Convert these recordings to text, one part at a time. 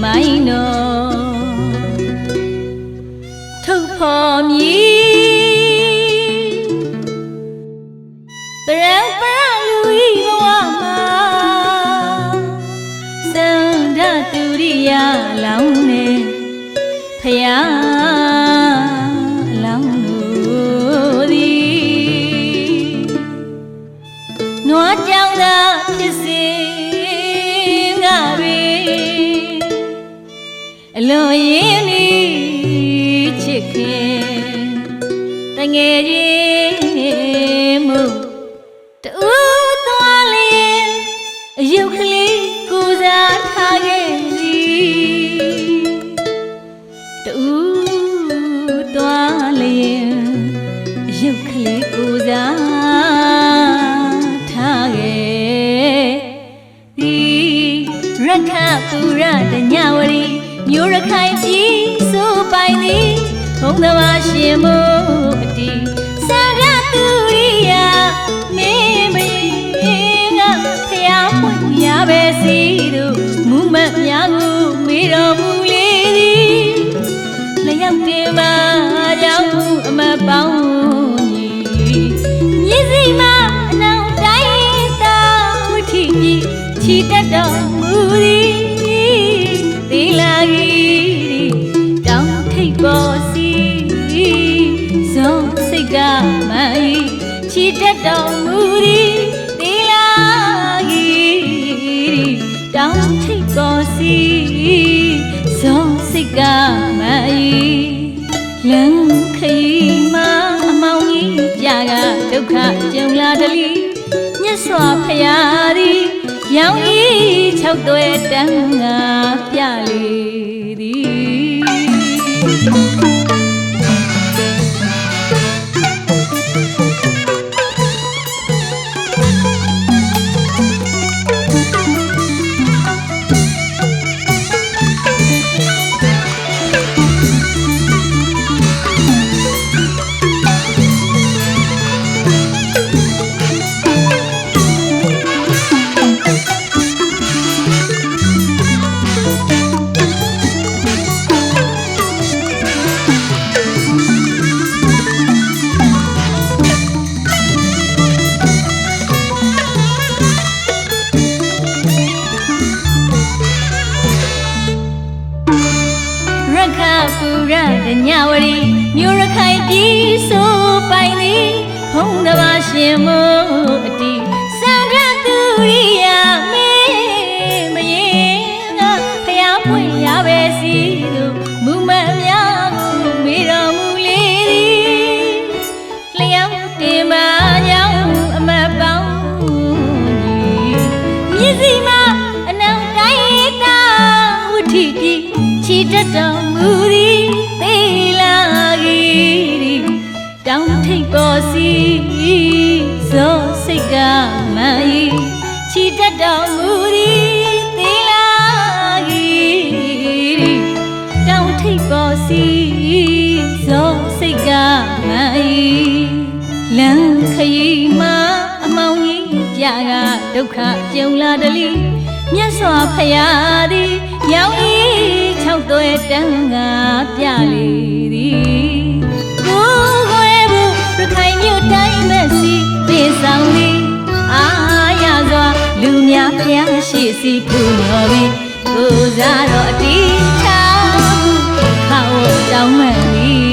မိုင်းတော်ထုတ်ဖော်မြည်ပရံပရလူဤဘဝမှာစန္ဒတူရိယလောင်းနေဖယားလောင်းလို့သည်နွားကြောင်သာဖြစ်စေငါပဲအလွန်ရင်းနှီးချစ်ခင်တငယ်ချင်းမှုတူသွားလျင်အယုတ်ကလေးကိုစားထားခဲ့သည်တူသွားလျင်အယုတ်ကလေးကိုစားထားခဲ့သည်ရခပုရတညဝရီမြို့ရခိုင်ပြည်ဆိုပိုင်သည်ဘုံတော်ရှင်မို့အတီးစန္ဒတူရိယမင်းမင်းငါဖျားပွင့်ရပဲစီတို့မူမတ်များကိုမေတော်မူလေသည်လျောက်တင်ပါကြောင့်အမပေါင်းကြီးမြစ်စီမအနောင်တိုင်းသာဝိထိကြီးချီတက်တော်မူသည်သီလာကြီးတောင်းထိပ်ပေါ်စီဇုံစိတ်ကမိုင်းချီတက်တော်မူသည်သီလာကြီးတောင်းထိပ်ပေါ်စီဇုံစိတ်ကမိုင်းလမ်းခရီးမှာအမောင်ကြီးကြာကဒုက္ခကြုံလာတလီမြတ်စွာဘုရားသည်ရောင်ဤ6သွဲတန်းငါပြလေသည်ပုရတညဝရီမြို့ရခိုင်ပြည်ဆိုပိုင်သည်ဘုံတော်ရှင်မို့အတီးစန္ဒတူရိယမင်းမရင်ငါဖျားပွင့်ရပဲစီတို့မူမတ်များကိုမေတော်မူလေသည်လျောက်တင်ပါကြောင့်အမတ်ပေါင်းကြီးမြစ်စီမအနောင်တိုင်းသာဝိထိကြီးချီတက်တော်မူသည်သေလာကြီးတောင်းထိပ်ပေါ်စီဇောစိတ်ကမိုင်းချီတက်တော်မူသည်သေလာကြီးတောင်းထိပ်ပေါ်စီဇောစိတ်ကမိုင်းလမ်းခရီးမှာအမောင်ကြီးကြာကဒုက္ခကြုံလာတလီမြတ်စွာဘုရားသည်ရောင်ဤ6သွဲတန်းငါပြလေသည်ကိုယ်ကိုယ်ဘူးရခိုင်မြို့တိုင်းမစီပြေဆောင်သည်အာရစွာလူများဖျားရှိစီပူတော်ပြီးကိုစားတော်အတီးချောင်းခေါင်းတောင်းမှန်သည်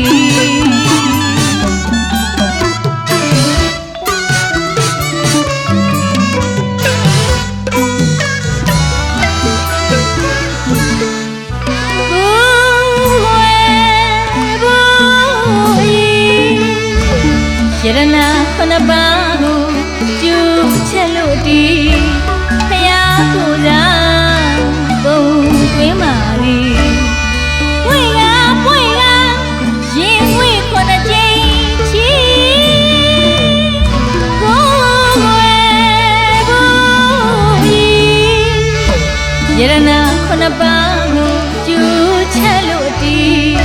ရတနာခဏပါကိုကျူချက်လို့တီးဖယားကိုစားပုံတွင်မာသည်ဝိကပွင့်ကရင်ဝိခွန်ကြိမ်ချီကိုယ်ွယ်ဘူးရတနာခဏပါကိုကျူချက်လို့တီး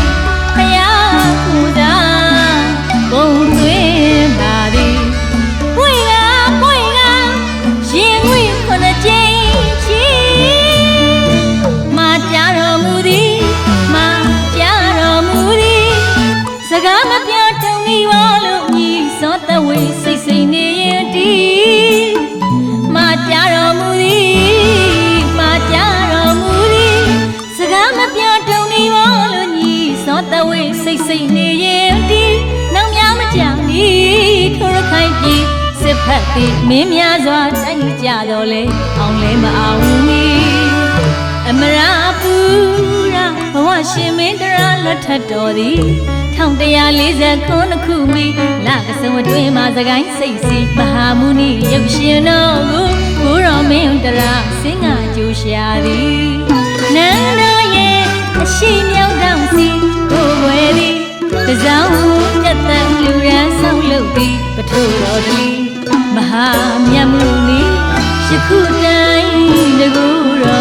ဖယားကိုစားပုံတွင်မာသည်ဝိကရင်ဝိခွန်ကြိမ်ချီမာကြတော် သည်မင်းများစွာတိုက်ကြတော်လဲအောင်လဲမအောင်မီအမရာပူရာဘဝရှင်မင်းတရာလက်ထက်တော်သည်1149ခုမိလကစုံအတွင်းမှာစကိုင်းစိတ်စီမဟာမုနီရုပ်ရှင်တော်ကိုဘုရောမင်းတရာစင်္ဃကျိုးရှာသည်နန္ဒရဲ့အရှိမြောက်တောင်စီကိုယ်ွယ်သည်တစောင်းပြတ်သက်လူရန်ဆောင်လုပ်သည်ပထိုးတော်သည်မဟာမြတ်မုနီယခုတိုင်းတကူတော်